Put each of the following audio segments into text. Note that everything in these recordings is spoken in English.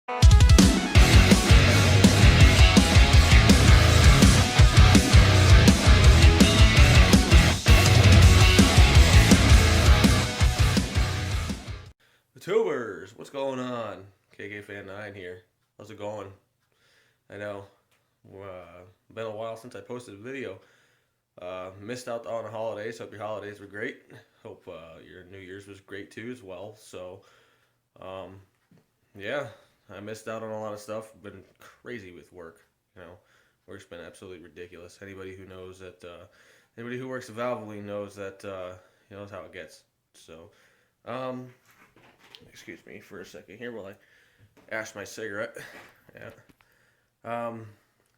The Tubers, what's going on? KK Fan 9 here. How's it going? I know, been a while since I posted a video. Missed out on the holidays. Hope your holidays were great. Hope your New Year's was great too as well. So, um, yeah, I missed out on a lot of stuff. Been crazy with work. You know, work's been absolutely ridiculous. Anybody who works at Valvoline knows that knows how it gets. So, um, excuse me for a second here while I ash my cigarette. Yeah.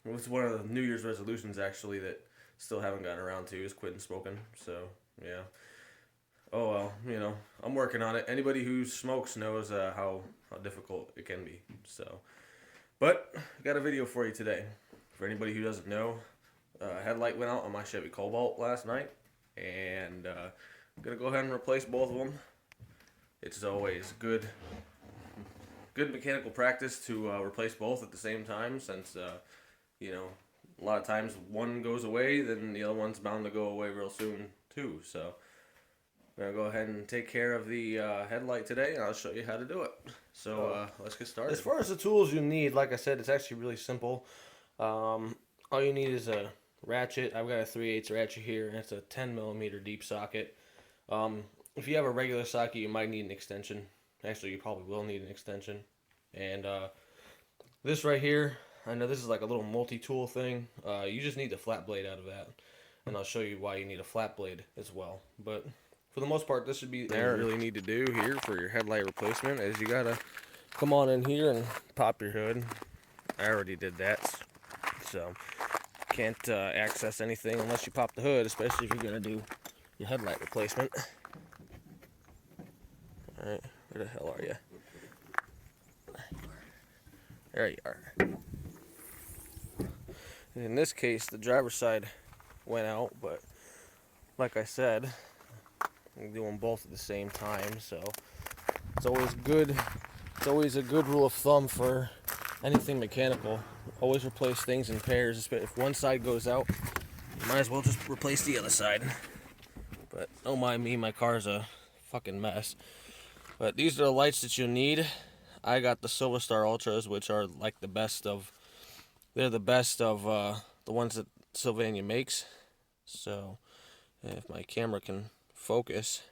It was one of the New Year's resolutions actually that still haven't gotten around to is quitting smoking. So yeah. Oh well, I'm working on it. Anybody who smokes knows how difficult it can be. So, but I got a video for you today. For anybody who doesn't know, headlight went out on my Chevy Cobalt last night, and I'm gonna go ahead and replace both of them. It's always good mechanical practice to replace both at the same time, since a lot of times one goes away, then the other one's bound to go away real soon too. So I'm gonna go ahead and take care of the headlight today, and I'll show you how to do it. So let's get started. As far as the tools you need, like I said, it's actually really simple. All you need is a ratchet. I've got a 3/8 ratchet here, and it's a 10mm deep socket. If you have a regular socket, you might need an extension. Actually, you probably will need an extension. And this right here, I know this is like a little multi-tool thing. You just need the flat blade out of that. And I'll show you why you need a flat blade as well. But for the most part, this should be what you really need to do here for your headlight replacement is you gotta come on in here and pop your hood. I already did that. So can't access anything unless you pop the hood, especially if you're gonna do your headlight replacement. Alright, where the hell are you? There you are. In this case, the driver's side went out, but like I said, I'm doing both at the same time, so it's always good. It's always a good rule of thumb for anything mechanical. Always replace things in pairs. If one side goes out, you might as well just replace the other side. But don't mind me, my car's a fucking mess. But these are the lights that you'll need. I got the Silver Star Ultras, which are like the best of. They're the best of the ones that Sylvania makes. So, if my camera can focus,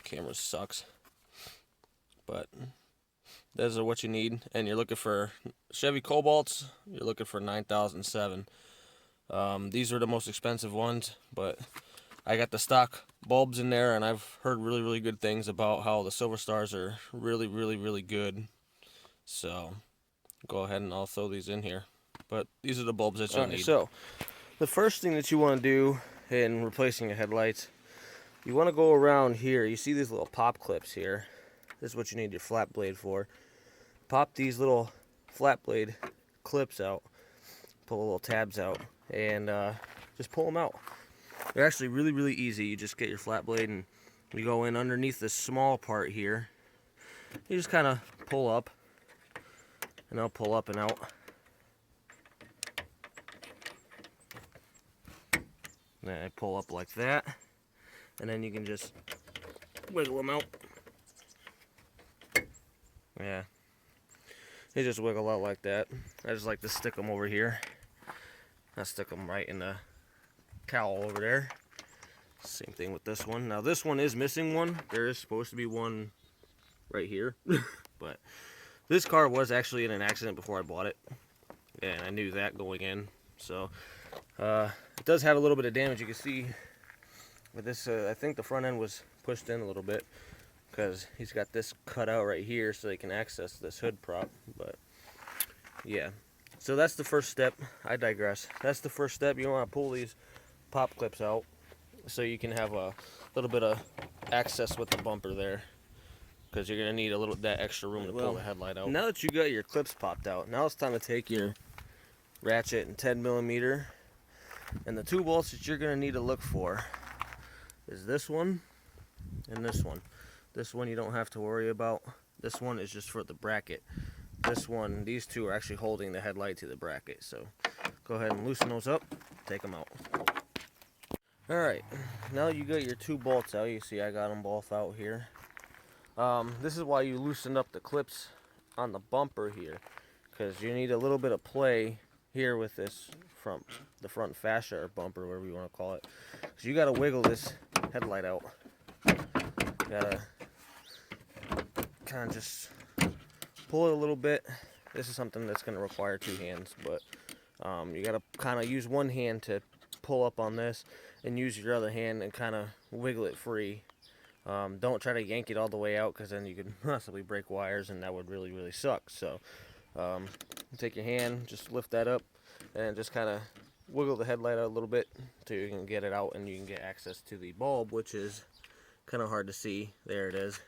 camera sucks. But those are what you need, and you're looking for Chevy Cobalts. You're looking for 9007. These are the most expensive ones, but I got the stock bulbs in there, and I've heard really, really good things about how the Silver Stars are really, really, really good. So go ahead and I'll throw these in here. But these are the bulbs that you'll need. So the first thing that you want to do in replacing your headlights, you want to go around here. You see these little pop clips here. This is what you need your flat blade for. Pop these little flat blade clips out. Pull the little tabs out, and just pull them out. They're actually really, really easy. You just get your flat blade and you go in underneath this small part here. You just kind of pull up, and I'll pull up and out. Then I pull up like that, and then you can just wiggle them out. Yeah, they just wiggle out like that. I just like to stick them over here. I stick them right in the cowl over there. Same thing with this one. Now this one is missing one. There is supposed to be one right here. But this car was actually in an accident before I bought it, and I knew that going in. So it does have a little bit of damage, you can see. But this, I think the front end was pushed in a little bit because he's got this cut out right here so they can access this hood prop. But yeah, so that's the first step. I digress. That's the first step. You want to pull these pop clips out so you can have a little bit of access with the bumper there, because you're going to need that extra room to pull the headlight out. Now that you got your clips popped out, now it's time to take your ratchet and 10mm, and the two bolts that you're going to need to look for is this one and this one. This one you don't have to worry about. This one is just for the bracket. This one, these two are actually holding the headlight to the bracket. So go ahead and loosen those up, take them out. Alright, now you got your two bolts out. You see I got them both out here. This is why you loosened up the clips on the bumper here, because you need a little bit of play here with this the front fascia or bumper, whatever you want to call it. So you got to wiggle this headlight out. You got to kind of just pull it a little bit. This is something that's going to require two hands, but you got to kind of use one hand to pull up on this and use your other hand and kind of wiggle it free. Don't try to yank it all the way out, because then you could possibly break wires, and that would really, really suck. So take your hand, just lift that up, and just kind of wiggle the headlight out a little bit so you can get it out and you can get access to the bulb, which is kind of hard to see. There it is.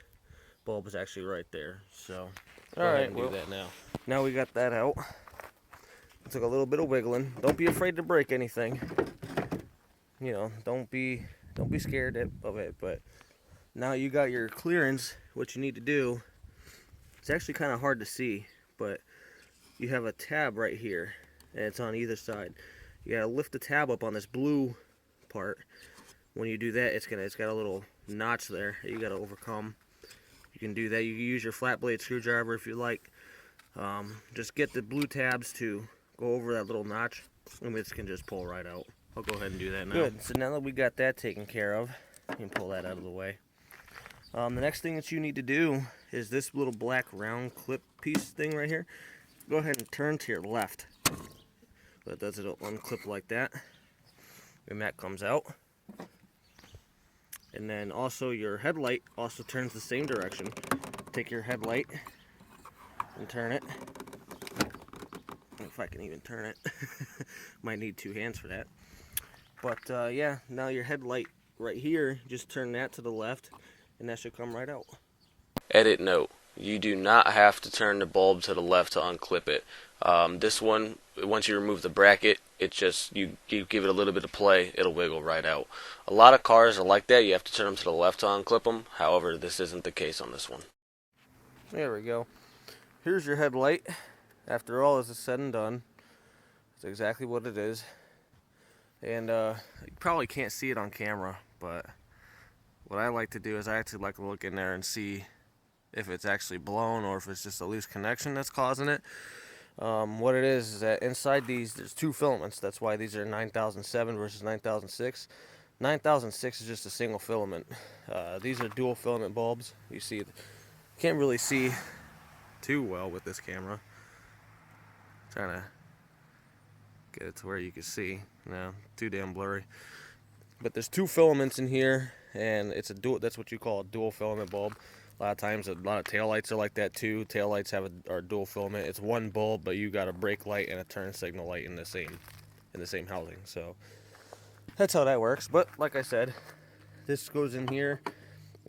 Bulb is actually right there. So all right, we'll do that now. Now we got that out. It took a little bit of wiggling. Don't be afraid to break anything. You know, don't be scared of it. But now you got your clearance. What you need to do, it's actually kind of hard to see, but you have a tab right here, and it's on either side. You gotta lift the tab up on this blue part. When you do that, it's got a little notch there that you gotta overcome. You can do that. You can use your flat blade screwdriver if you like. Just get the blue tabs to go over that little notch, and this can just pull right out. I'll go ahead and do that now. Good. So now that we got that taken care of, you can pull that out of the way. The next thing that you need to do is this little black round clip piece thing right here. Go ahead and turn to your left. That does it unclip like that, and that comes out. And then also your headlight also turns the same direction. Take your headlight and turn it. If I can even turn it. Might need two hands for that. But yeah, now your headlight right here, just turn that to the left, and that should come right out. Edit note: you do not have to turn the bulb to the left to unclip it. This one, once you remove the bracket, it just, you give it a little bit of play, it'll wiggle right out. A lot of cars are like that. You have to turn them to the left to unclip them. However, this isn't the case on this one. There we go. Here's your headlight. After all is said and done, it's exactly what it is. And you probably can't see it on camera, but what I like to do is I actually like to look in there and see if it's actually blown or if it's just a loose connection that's causing it. What it is that inside these, there's two filaments. That's why these are 9007 versus 9006. 9006 is just a single filament. These are dual filament bulbs. You see, can't really see too well with this camera. Trying to get it to where you can see. No, too damn blurry. But there's two filaments in here, and it's a dual. That's what you call a dual filament bulb. A lot of times, a lot of taillights are like that too. Taillights are dual filament. It's one bulb, but you got a brake light and a turn signal light in the same housing. So that's how that works. But like I said, this goes in here,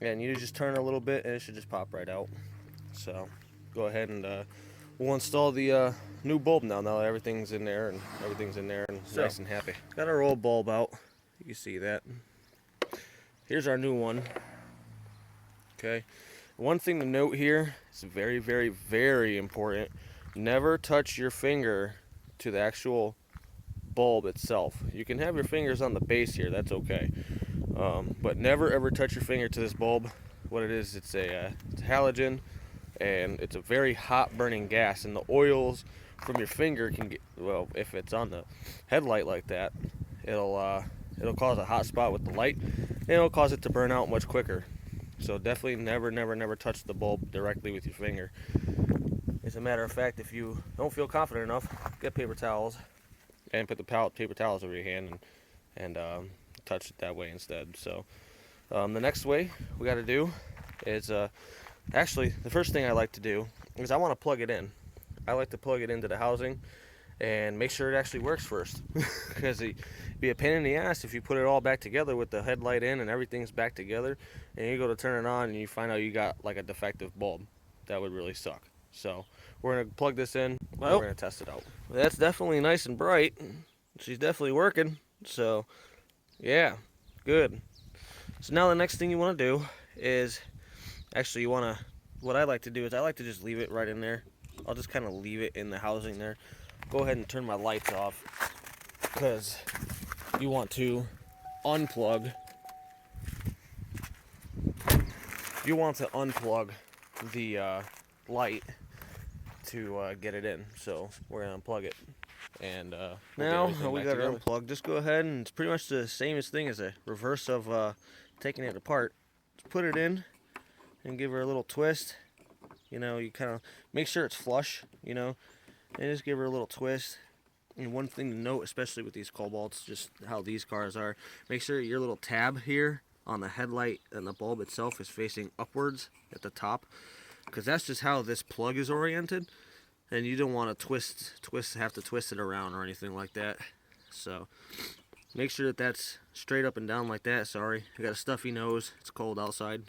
and you just turn a little bit, and it should just pop right out. So go ahead and we'll install the new bulb now. Now everything's in there, and nice and happy. Got our old bulb out. You can see that. Here's our new one. Okay. One thing to note here, it's very, very, very important. Never touch your finger to the actual bulb itself. You can have your fingers on the base here, that's okay. But never ever touch your finger to this bulb. What it is, it's a halogen, and it's a very hot burning gas, and the oils from your finger can get, well, if it's on the headlight like that, it'll cause a hot spot with the light, and it'll cause it to burn out much quicker. So definitely never, never, never touch the bulb directly with your finger. As a matter of fact, if you don't feel confident enough, get paper towels and put the paper towels over your hand and touch it that way instead. So the next way we got to do is actually the first thing I like to do is I want to plug it in. I like to plug it into the housing and make sure it actually works first, because it'd be a pain in the ass if you put it all back together with the headlight in and everything's back together, and you go to turn it on and you find out you got like a defective bulb. That would really suck. So we're gonna plug this in, and we're gonna test it out. That's definitely nice and bright. She's definitely working. So yeah, good. So now the next thing you want to do is, actually you want to what I like to do is I like to just leave it right in there. I'll just kind of leave it in the housing there. Go ahead and turn my lights off because you want to unplug. You want to unplug the light to get it in. So we're gonna unplug it. And now we got it unplugged. Just go ahead, and it's pretty much the same thing as a reverse of taking it apart. Just put it in and give her a little twist. You know, you kind of make sure it's flush, you know, and just give her a little twist. And one thing to note, especially with these Cobalts, just how these cars are, make sure your little tab here on the headlight and the bulb itself is facing upwards at the top, because that's just how this plug is oriented. And you don't want to have to twist it around or anything like that. So make sure that that's straight up and down like that. Sorry, I got a stuffy nose. It's cold outside.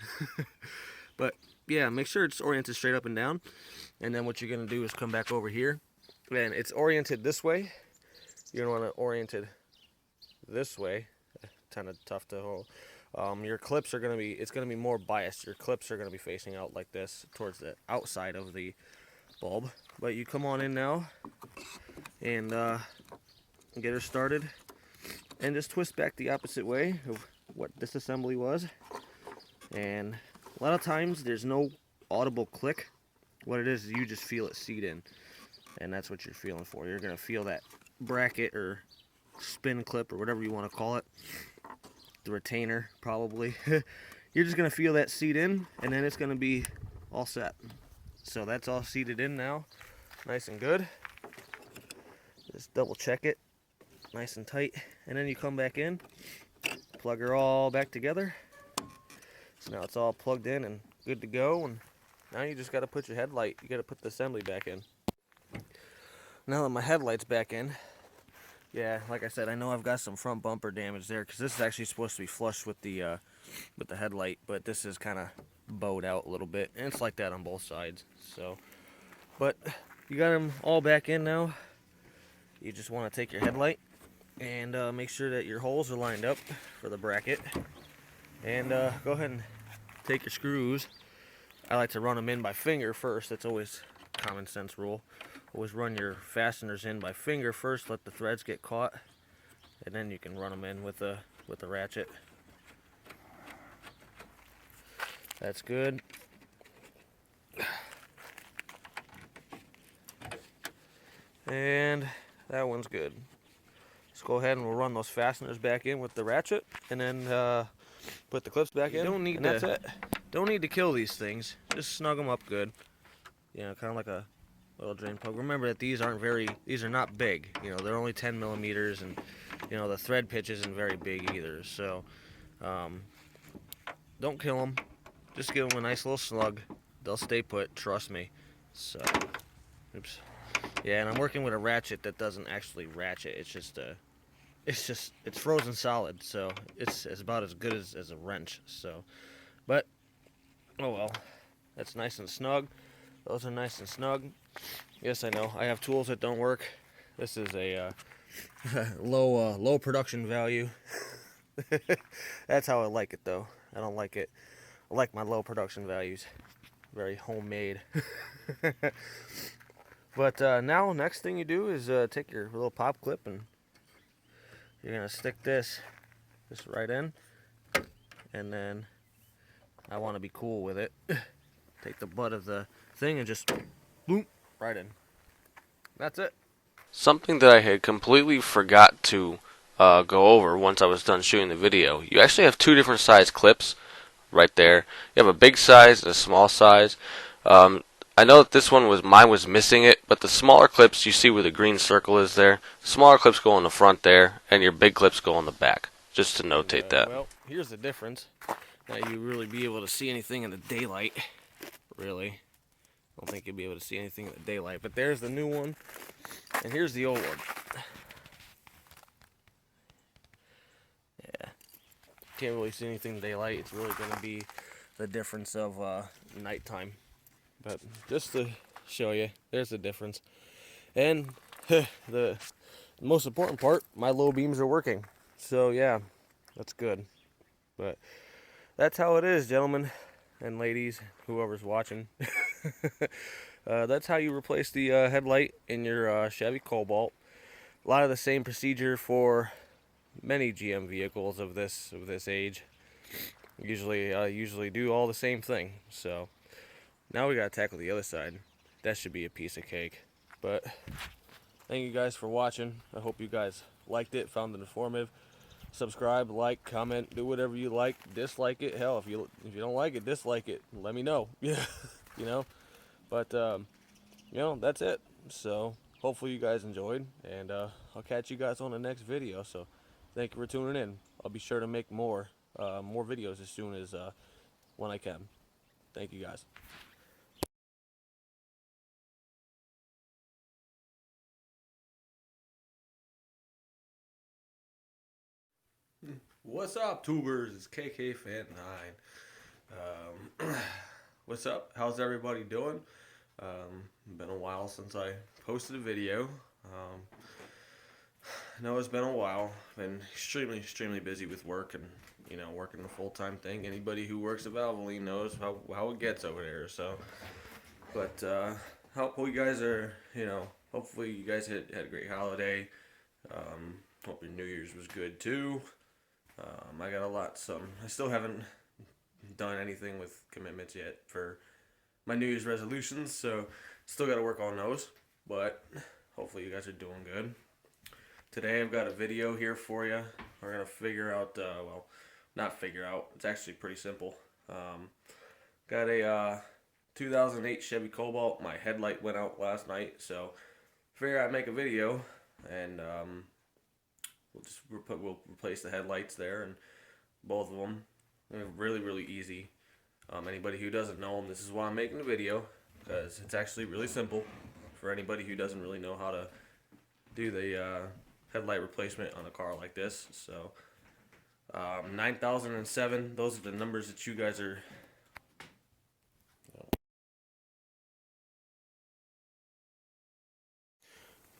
But yeah, make sure it's oriented straight up and down. And then what you're going to do is come back over here. And it's oriented this way. You're going to want to orient it this way. Kind of tough to hold. Your clips are going to be, it's going to be more biased. Your clips are going to be facing out like this towards the outside of the bulb. But you come on in now and get her started, and just twist back the opposite way of what this assembly was. And a lot of times there's no audible click. What it is you just feel it seat in, and that's what you're feeling for. You're gonna feel that bracket or spin clip or whatever you want to call it, the retainer probably. You're just gonna feel that seat in, and then it's gonna be all set. So that's all seated in now, nice and good. Just double check it, nice and tight, and then you come back in, plug her all back together. So now it's all plugged in and good to go, and now you just got to put your headlight, you got to put the assembly back in. Now that my headlight's back in, yeah, like I said, I know I've got some front bumper damage there, because this is actually supposed to be flush with the headlight, but this is kind of bowed out a little bit, and it's like that on both sides. So, but you got them all back in now. You just want to take your headlight and make sure that your holes are lined up for the bracket, and go ahead and take your screws. I like to run them in by finger first. That's always a common sense rule. Always run your fasteners in by finger first, let the threads get caught, and then you can run them in with the ratchet. That's good. And that one's good. Let's go ahead and we'll run those fasteners back in with the ratchet, and then put the clips back in. That's it. Don't need to kill these things. Just snug them up good. You know, kind of like a oil drain plug. Remember that these are not big. You know, they're only 10 millimeters, and you know the thread pitch isn't very big either. So don't kill them. Just give them a nice little slug. They'll stay put, trust me. So, oops. Yeah, and I'm working with a ratchet that doesn't actually ratchet. It's frozen solid, so it's about as good as a wrench. So, but oh well, that's nice and snug. Those are nice and snug. Yes, I know I have tools that don't work. This is a low production value. That's how I like it, though. I don't like it. I like my low production values. Very homemade. But now, next thing you do is take your little pop clip, and you're gonna stick this right in, and then I want to be cool with it. Take the butt of the thing and just boom right in. That's it. Something that I had completely forgot to go over once I was done shooting the video. You actually have two different size clips right there. You have a big size and a small size. I know that mine was missing it, but the smaller clips, you see where the green circle is there. Smaller clips go in the front there, and your big clips go in the back. Just to notate that. Well, here's the difference. Now you really be able to see anything in the daylight. Really. I don't think you'll be able to see anything in the daylight. But there's the new one, and here's the old one. Yeah. Can't really see anything in daylight. It's really going to be the difference of nighttime. But just to show you, there's the difference. And the most important part, my low beams are working. So yeah, that's good. But that's how it is, gentlemen. and ladies, whoever's watching. That's how you replace the headlight in your Chevy Cobalt. A lot of the same procedure for many GM vehicles of this age. Usually do all the same thing. So now we gotta tackle the other side. That should be a piece of cake. But thank you guys for watching. I hope you guys liked it, found it informative. Subscribe, like, comment, do whatever you like. Dislike it, hell, if you don't like it, dislike it. Let me know. Yeah, you know. But you know, that's it. So hopefully you guys enjoyed, and I'll catch you guys on the next video. So thank you for tuning in. I'll be sure to make more videos as soon as when I can. Thank you guys. What's up, tubers? It's KK Fan 9. What's up? How's everybody doing? Been a while since I posted a video. I know it's been a while. Been extremely busy with work and, you know, working the full-time thing. Anybody who works at Valvoline knows how it gets over there. So, but hopefully you guys are, you know, hopefully you guys had a great holiday. Hope your New Year's was good too. I got I still haven't done anything with commitments yet for my New Year's resolutions, so still got to work on those, but hopefully you guys are doing good. Today I've got a video here for you. We're going to figure out, well, not figure out, it's actually pretty simple. Got a 2008 Chevy Cobalt. My headlight went out last night, so figured I'd make a video, and we'll replace the headlights there, and both of them. They're really easy. Anybody who doesn't know them, this is why I'm making the video, because it's actually really simple for anybody who doesn't really know how to do the headlight replacement on a car like this. So 9007, those are the numbers that you guys are.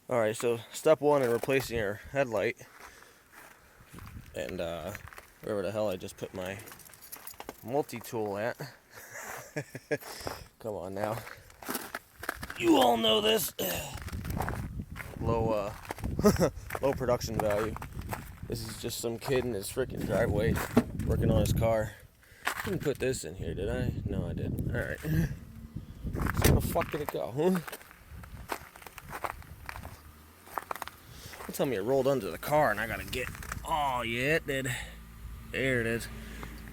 Alright, so step one in replacing your headlight, and wherever the hell I just put my multi-tool at. Come on now. You all know this. Low low production value. This is just some kid in his freaking driveway working on his car. Didn't put this in here, did I? No, I didn't. Alright. So where the fuck did it go, huh? Tell me it rolled under the car and I gotta get. Oh yeah, it did. There it is.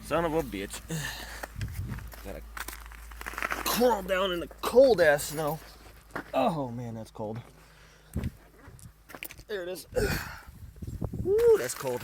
Son of a bitch. Gotta crawl down in the cold ass snow. Oh man, that's cold. There it is. Woo, that's cold.